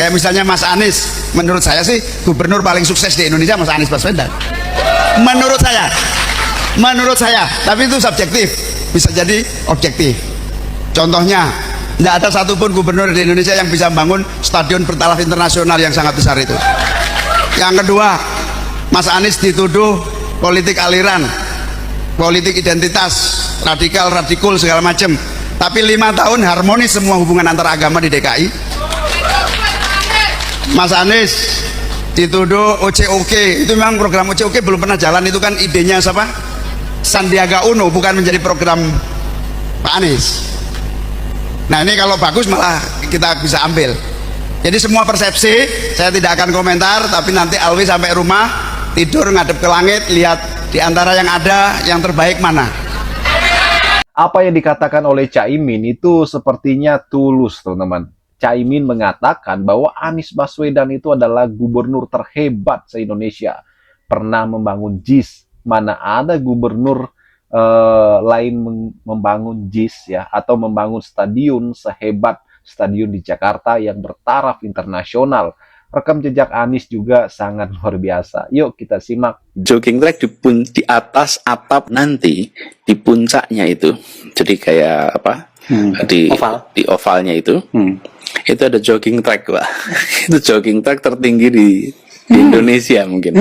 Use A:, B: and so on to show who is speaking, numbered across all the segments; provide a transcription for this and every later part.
A: Kayak misalnya Mas Anies, menurut saya sih gubernur paling sukses di Indonesia Mas Anies Baswedan. Menurut saya, tapi itu subjektif, bisa jadi objektif. Contohnya, tidak ada satupun gubernur di Indonesia yang bisa membangun stadion bertaraf internasional yang sangat besar itu. Yang kedua, Mas Anies dituduh politik aliran, politik identitas, radikal segala macam. Tapi 5 tahun harmonis semua hubungan antar agama di DKI. Mas Anies dituduh OCOK, itu memang program OCOK belum pernah jalan, itu kan idenya siapa? Sandiaga Uno, bukan menjadi program Pak Anies. Nah ini kalau bagus malah kita bisa ambil. Jadi semua persepsi saya tidak akan komentar, tapi nanti Alwi sampai rumah tidur ngadep ke langit, lihat di antara yang ada yang terbaik mana.
B: Apa yang dikatakan oleh Caimin itu sepertinya tulus, teman-teman. Caimin mengatakan bahwa Anies Baswedan itu adalah gubernur terhebat se-Indonesia. Pernah membangun JIS. Mana ada gubernur lain membangun JIS ya, atau membangun stadion sehebat stadion di Jakarta yang bertaraf internasional. Rekam jejak Anies juga sangat luar biasa. Yuk kita simak.
C: Jogging track di atas atap nanti di puncaknya itu. Jadi kayak apa? Di ovalnya itu. Itu ada jogging track, Pak. Itu jogging track tertinggi di Indonesia mungkin.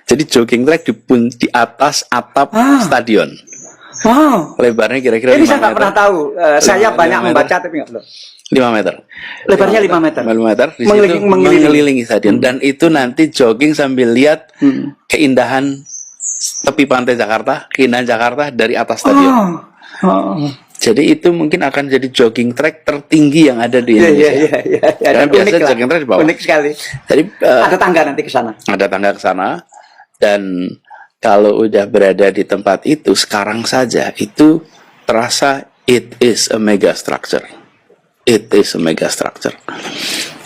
C: Jadi jogging track di atas atap stadion.
D: Wow.
C: Lebarnya kira-kira 5
D: Ini
C: meter.
D: saya nggak pernah tahu. Saya banyak membaca tapi nggak belum.
C: 5 meter.
D: Lebarnya 5 meter.
C: 5 meter. Di situ mengelilingi stadion. Dan itu nanti jogging sambil lihat keindahan tepi pantai Jakarta, keindahan Jakarta dari atas stadion. Jadi itu mungkin akan jadi jogging track tertinggi yang ada di Indonesia.
D: Iya.
C: Karena biasanya jogging track di bawah.
D: Unik sekali.
C: Jadi
D: Ada tangga nanti ke sana.
C: ada tangga ke sana, dan kalau udah berada di tempat itu sekarang saja itu terasa it is a mega structure. It is a mega structure.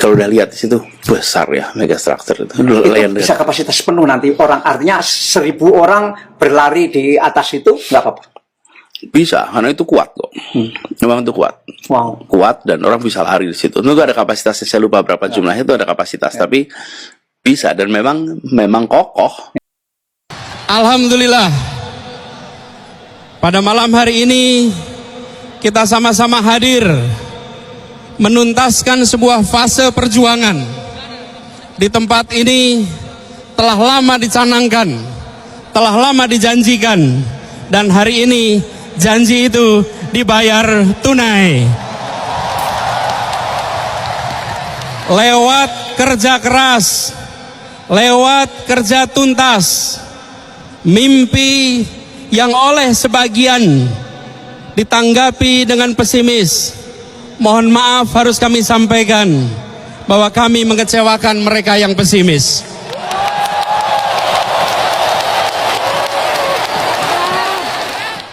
C: Kalau udah lihat di situ besar ya mega structure itu.
D: Itu bisa kapasitas penuh nanti orang, artinya 1000 orang berlari di atas itu nggak apa-apa.
C: Bisa, karena itu kuat kok. Memang itu kuat.
D: Wow.
C: Kuat dan orang bisa lari di situ. Itu ada kapasitasnya, saya lupa berapa jumlahnya, itu ada kapasitas, tapi bisa dan memang kokoh.
E: Alhamdulillah, pada malam hari ini kita sama-sama hadir menuntaskan sebuah fase perjuangan. Di tempat ini telah lama dicanangkan, telah lama dijanjikan, dan hari ini janji itu dibayar tunai. Lewat kerja keras, lewat kerja tuntas, mimpi yang oleh sebagian ditanggapi dengan pesimis. Mohon maaf harus kami sampaikan bahwa kami mengecewakan mereka yang pesimis.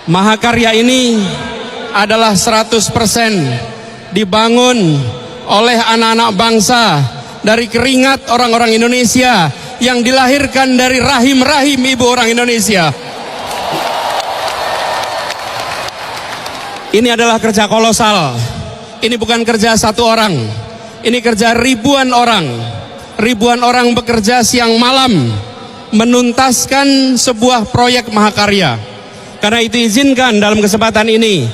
E: Mahakarya ini adalah 100% dibangun oleh anak-anak bangsa dari keringat orang-orang Indonesia yang dilahirkan dari rahim-rahim ibu orang Indonesia. Ini adalah kerja kolosal. Ini bukan kerja satu orang. Ini kerja ribuan orang. Ribuan orang bekerja siang malam menuntaskan sebuah proyek mahakarya. Karena itu izinkan dalam kesempatan ini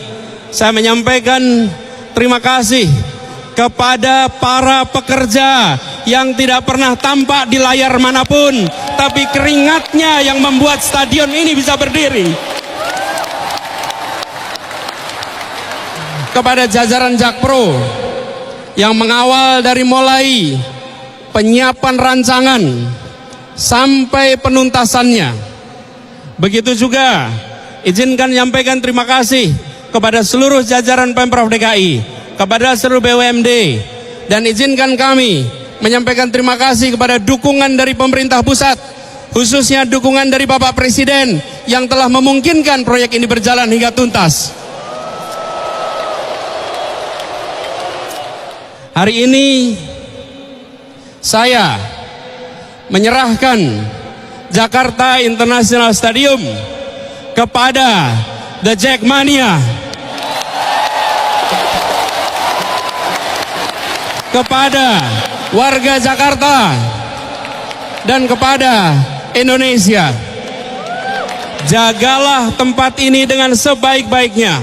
E: saya menyampaikan terima kasih kepada para pekerja yang tidak pernah tampak di layar manapun, tapi keringatnya yang membuat stadion ini bisa berdiri. Kepada jajaran Jakpro yang mengawal dari mulai penyiapan rancangan sampai penuntasannya. Begitu juga izinkan menyampaikan terima kasih kepada seluruh jajaran Pemprov DKI, kepada seluruh BUMD, dan izinkan kami menyampaikan terima kasih kepada dukungan dari pemerintah pusat, khususnya dukungan dari Bapak Presiden yang telah memungkinkan proyek ini berjalan hingga tuntas. Hari ini saya menyerahkan Jakarta International Stadium kepada The Jackmania, kepada warga Jakarta dan kepada Indonesia. Jagalah tempat ini dengan sebaik-baiknya.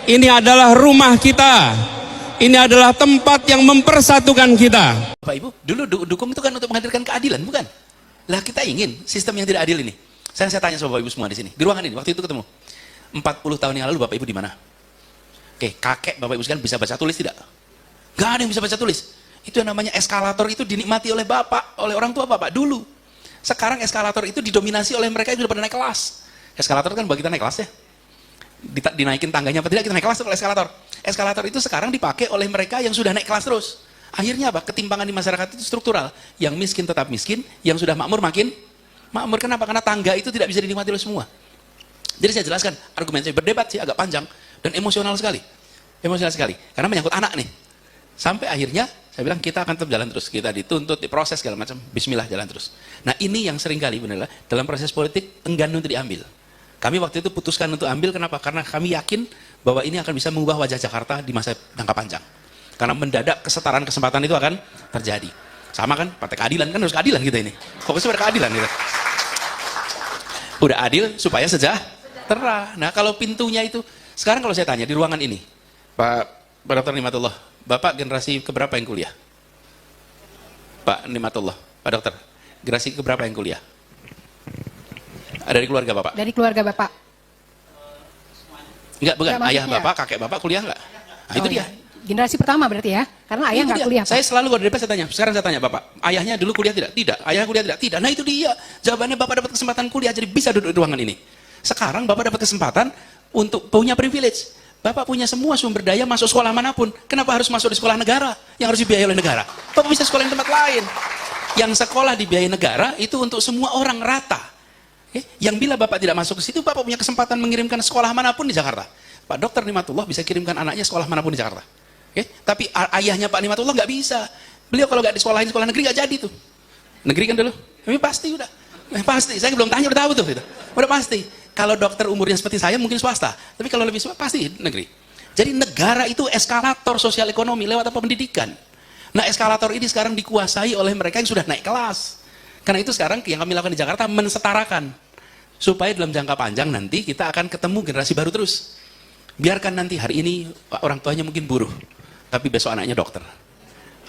E: Ini adalah rumah kita. Ini adalah tempat yang mempersatukan kita.
C: Bapak Ibu, dulu dukung itu kan untuk menghadirkan keadilan, bukan? Lah kita ingin sistem yang tidak adil ini. Saya tanya sama Bapak Ibu semua di sini, di ruangan ini, waktu itu ketemu. 40 tahun yang lalu Bapak Ibu di mana? Oke, kakek Bapak Ibu sekarang bisa baca tulis tidak? Gak ada yang bisa baca tulis. Itu yang namanya eskalator itu dinikmati oleh Bapak, oleh orang tua Bapak dulu. Sekarang eskalator itu didominasi oleh mereka yang sudah pada naik kelas. Eskalator kan buat kita naik kelas ya. Dinaikin tangganya apa tidak, kita naik kelas oleh eskalator. Eskalator itu sekarang dipakai oleh mereka yang sudah naik kelas terus. Akhirnya apa? Ketimpangan di masyarakat itu struktural. Yang miskin tetap miskin, yang sudah makmur makin makmur. Kenapa? Karena tangga itu tidak bisa dinikmati oleh semua. Jadi saya jelaskan, argumen saya berdebat sih agak panjang dan emosional sekali. Emosional sekali. Karena menyangkut anak nih. Sampai akhirnya saya bilang kita akan tetap jalan terus. Kita dituntut, diproses segala macam. Bismillah jalan terus. Nah ini yang seringkali benar dalam proses politik enggan untuk diambil. Kami waktu itu putuskan untuk ambil, kenapa? Karena kami yakin bahwa ini akan bisa mengubah wajah Jakarta di masa jangka panjang. Karena mendadak kesetaraan kesempatan itu akan terjadi. Sama kan, partai keadilan kan harus keadilan kita ini. Fokusnya pada keadilan gitu. Udah adil supaya sejahtera. Nah kalau pintunya itu, sekarang kalau saya tanya di ruangan ini, Pak Dr. Nimatullah, Bapak generasi keberapa yang kuliah? Pak Nimatullah, Pak Dokter, generasi keberapa yang kuliah? Ada dari keluarga Bapak?
F: Dari keluarga Bapak.
C: Enggak, bukan.
F: Enggak,
C: Ayah
F: maksudnya.
C: Bapak, kakek Bapak kuliah enggak? Nah, itu dia.
F: Ya. Generasi pertama berarti ya? Karena ayah
C: Itu
F: nggak
C: dia.
F: kuliah. Pak.
C: Saya selalu kalau di depan saya tanya, sekarang saya tanya Bapak, ayahnya dulu kuliah tidak? Tidak. Ayahnya kuliah tidak? Tidak. Nah itu dia. Jawabannya Bapak dapat kesempatan kuliah, jadi bisa duduk di ruangan ini. Sekarang Bapak dapat kesempatan untuk punya privilege. Bapak punya semua sumber daya masuk sekolah manapun. Kenapa harus masuk di sekolah negara yang harus dibiayai oleh negara? Bapak bisa sekolah di tempat lain. Yang sekolah dibiayai negara itu untuk semua orang rata. Yang bila Bapak tidak masuk ke situ, Bapak punya kesempatan mengirimkan sekolah manapun di Jakarta. Pak Dr. Nimatullah bisa kirimkan anaknya sekolah manapun di Jakarta. Tapi ayahnya Pak Nimatullah nggak bisa. Beliau kalau nggak disekolahin sekolah negeri nggak jadi tuh. Negeri kan dulu. Tapi pasti udah. Pasti. Saya belum tanya udah tahu tuh. Udah pasti. Kalau dokter umurnya seperti saya mungkin swasta. Tapi kalau lebih swasta pasti negeri. Jadi negara itu eskalator sosial ekonomi lewat apa? Pendidikan. Nah eskalator ini sekarang dikuasai oleh mereka yang sudah naik kelas. Karena itu sekarang yang kami lakukan di Jakarta mensetarakan. Supaya dalam jangka panjang nanti kita akan ketemu generasi baru terus. Biarkan nanti hari ini orang tuanya mungkin buruh, tapi besok anaknya dokter.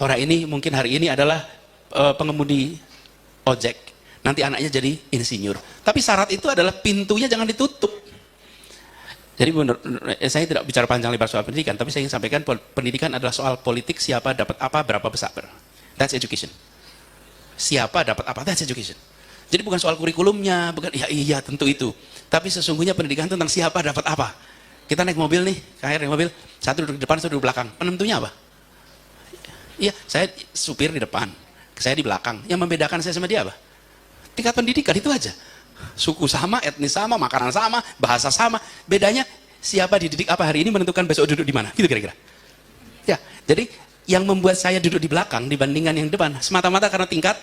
C: Orang ini mungkin hari ini adalah pengemudi ojek, nanti anaknya jadi insinyur. Tapi syarat itu adalah pintunya jangan ditutup. Jadi saya tidak bicara panjang lebar soal pendidikan, tapi saya ingin sampaikan pendidikan adalah soal politik, siapa dapat apa, berapa besar. That's education. Siapa dapat apa, that's education. Jadi bukan soal kurikulumnya, bukan iya tentu itu. Tapi sesungguhnya pendidikan tentang siapa dapat apa. Kita naik mobil nih, naik mobil, satu duduk di depan, satu duduk di belakang. Penentunya apa? Iya, saya supir di depan, saya di belakang. Yang membedakan saya sama dia apa? Tingkat pendidikan itu aja. Suku sama, etnis sama, makanan sama, bahasa sama. Bedanya siapa dididik apa hari ini menentukan besok duduk di mana. Gitu kira-kira. Ya, jadi yang membuat saya duduk di belakang dibandingkan yang di depan semata-mata karena tingkat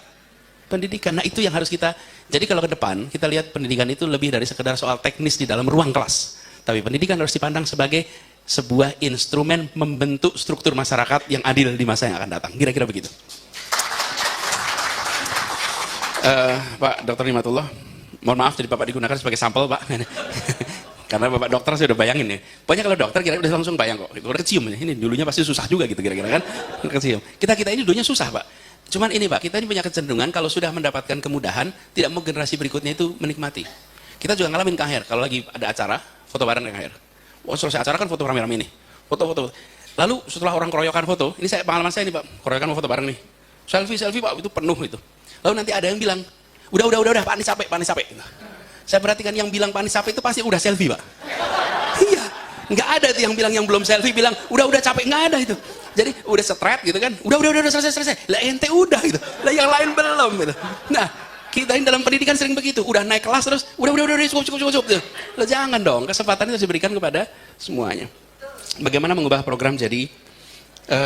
C: pendidikan. Nah itu yang harus kita, jadi kalau ke depan kita lihat pendidikan itu lebih dari sekedar soal teknis di dalam ruang kelas, tapi pendidikan harus dipandang sebagai sebuah instrumen membentuk struktur masyarakat yang adil di masa yang akan datang, kira-kira begitu. Pak Dr. Nimatullah, mohon maaf jadi Bapak digunakan sebagai sampel Pak karena Bapak dokter saya udah bayangin ya, pokoknya kalau dokter kira-kira udah langsung bayang kok, udah kecium ini dulunya pasti susah juga gitu kira-kira kan, kecium. Kita ini dulunya susah Pak. Cuman ini Pak, kita ini punya kecenderungan kalau sudah mendapatkan kemudahan, tidak mau generasi berikutnya itu menikmati. Kita juga ngalamin KHR, kalau lagi ada acara, foto bareng KHR. Oh, selesai acara kan foto rame-rame nih, foto-foto. Lalu setelah orang keroyokan foto, ini saya pengalaman saya nih Pak, keroyokan mau foto bareng nih. Selfie Pak, itu penuh itu. Lalu nanti ada yang bilang, udah, Pak Anies capek. Saya perhatikan yang bilang Pak Anies capek itu pasti udah selfie Pak. Iya, nggak ada tuh yang bilang yang belum selfie bilang, udah capek, nggak ada itu. Jadi udah straight gitu kan, udah selesai. Lah ente udah gitu, lah yang lain belum gitu. Nah, kita ini dalam pendidikan sering begitu, udah naik kelas terus, udah cukup gitu. Lah jangan dong, kesempatan itu harus diberikan kepada semuanya. Bagaimana mengubah program jadi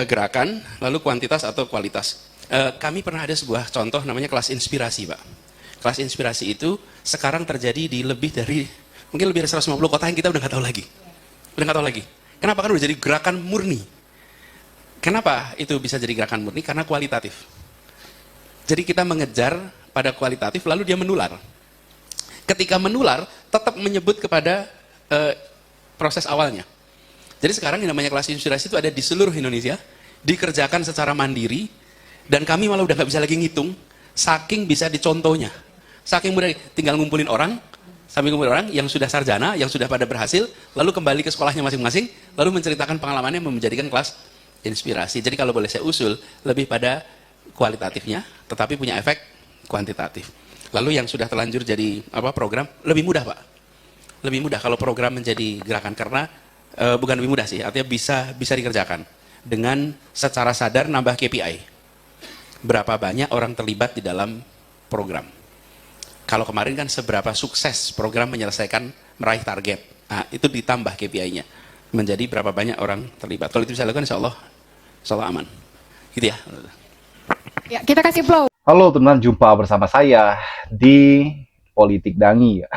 C: gerakan, lalu kuantitas atau kualitas. Kami pernah ada sebuah contoh namanya kelas inspirasi Pak. Kelas inspirasi itu sekarang terjadi di lebih dari 150 kota yang kita udah nggak tahu lagi. Kenapa? Kan udah jadi gerakan murni.
E: Kenapa itu bisa jadi gerakan murni? Karena kualitatif. Jadi kita mengejar pada kualitatif, lalu dia menular. Ketika menular, tetap menyebut kepada proses awalnya. Jadi sekarang yang namanya kelas inspirasi itu ada di seluruh Indonesia, dikerjakan secara mandiri, dan kami malah udah nggak bisa lagi ngitung, saking bisa dicontohnya. Saking mudah, tinggal ngumpulin orang, sambil ngumpulin orang yang sudah sarjana, yang sudah pada berhasil, lalu kembali ke sekolahnya masing-masing, lalu menceritakan pengalamannya, menjadikan kelas inspirasi. Jadi kalau boleh saya usul, lebih pada kualitatifnya, tetapi punya efek kuantitatif. Lalu yang sudah terlanjur jadi program, lebih mudah Pak. Lebih mudah kalau program menjadi gerakan, karena bukan lebih mudah sih, artinya bisa dikerjakan dengan secara sadar nambah KPI. Berapa banyak orang terlibat di dalam program. Kalau kemarin kan seberapa sukses program menyelesaikan meraih target. Nah, itu ditambah KPI-nya. Menjadi berapa banyak orang terlibat. Kalau itu bisa dilakukan, insya Allah aman. Gitu ya.
F: Ya, kita kasih flow.
B: Halo teman-teman, jumpa bersama saya di Politik Dangi ya.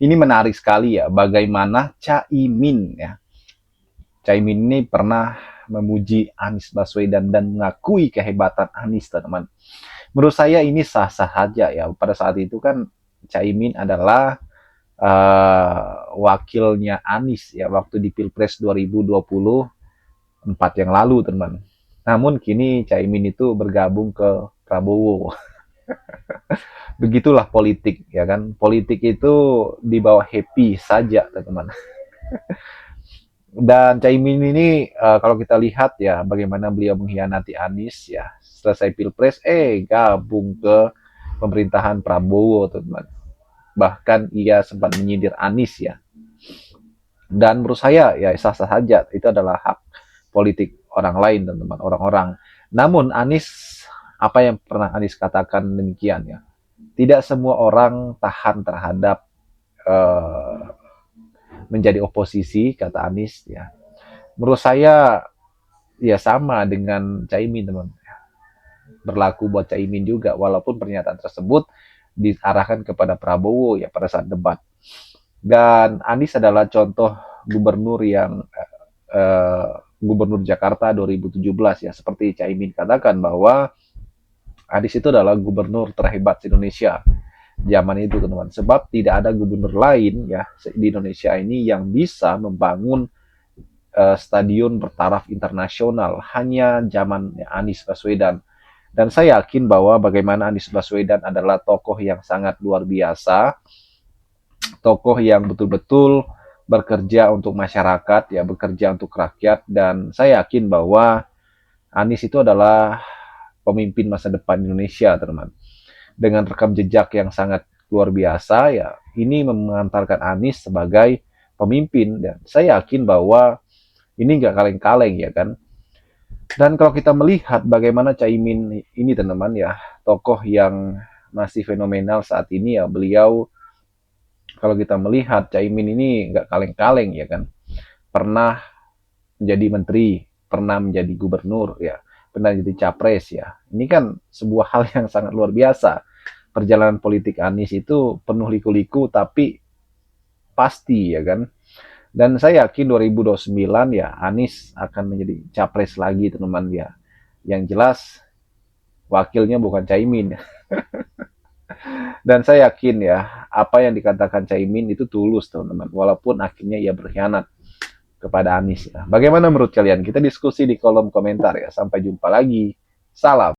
B: Ini menarik sekali ya, bagaimana Caimin ya. Caimin ini pernah memuji Anies Baswedan dan mengakui kehebatan Anies, teman-teman. Menurut saya ini sah-sah saja ya. Pada saat itu kan Caimin adalah wakilnya Anies ya waktu di Pilpres 2024 yang lalu, teman. Namun kini Caimin itu bergabung ke Prabowo. Begitulah politik ya kan. Politik itu dibawa happy saja, teman. Dan Caimin ini kalau kita lihat ya bagaimana beliau mengkhianati Anies ya. Selesai Pilpres gabung ke pemerintahan Prabowo, teman. Bahkan ia sempat menyindir Anies ya. Dan menurut saya ya sah-sah saja, itu adalah hak politik orang lain, teman-teman, orang-orang. Namun Anies, apa yang pernah Anies katakan demikian ya. Tidak semua orang tahan terhadap menjadi oposisi, kata Anies ya. Menurut saya ya sama dengan Caimin, teman. Berlaku buat Caimin juga, walaupun pernyataan tersebut diarahkan kepada Prabowo ya pada saat debat. Dan Anies adalah contoh gubernur yang gubernur Jakarta 2017 ya, seperti Caimin katakan bahwa Anies itu adalah gubernur terhebat di Indonesia zaman itu, teman-teman. Sebab tidak ada gubernur lain ya di Indonesia ini yang bisa membangun stadion bertaraf internasional, hanya zaman Anies Baswedan. Dan saya yakin bahwa bagaimana Anies Baswedan adalah tokoh yang sangat luar biasa, tokoh yang betul-betul bekerja untuk masyarakat, ya bekerja untuk rakyat. Dan saya yakin bahwa Anies itu adalah pemimpin masa depan Indonesia, teman. Dengan rekam jejak yang sangat luar biasa, ya ini mengantarkan Anies sebagai pemimpin. Dan saya yakin bahwa ini nggak kaleng-kaleng ya kan. Dan kalau kita melihat bagaimana Caimin ini, teman-teman ya, tokoh yang masih fenomenal saat ini ya, beliau kalau kita melihat Caimin ini nggak kaleng-kaleng ya kan, pernah menjadi menteri, pernah menjadi gubernur ya, pernah jadi capres ya. Ini kan sebuah hal yang sangat luar biasa. Perjalanan politik Anies itu penuh liku-liku tapi pasti ya kan. Dan saya yakin 2029 ya Anies akan menjadi capres lagi, teman-teman ya. Yang jelas wakilnya bukan Caimin. Dan saya yakin ya apa yang dikatakan Caimin itu tulus, teman-teman. Walaupun akhirnya ia berkhianat kepada Anies ya. Bagaimana menurut kalian? Kita diskusi di kolom komentar ya. Sampai jumpa lagi. Salam.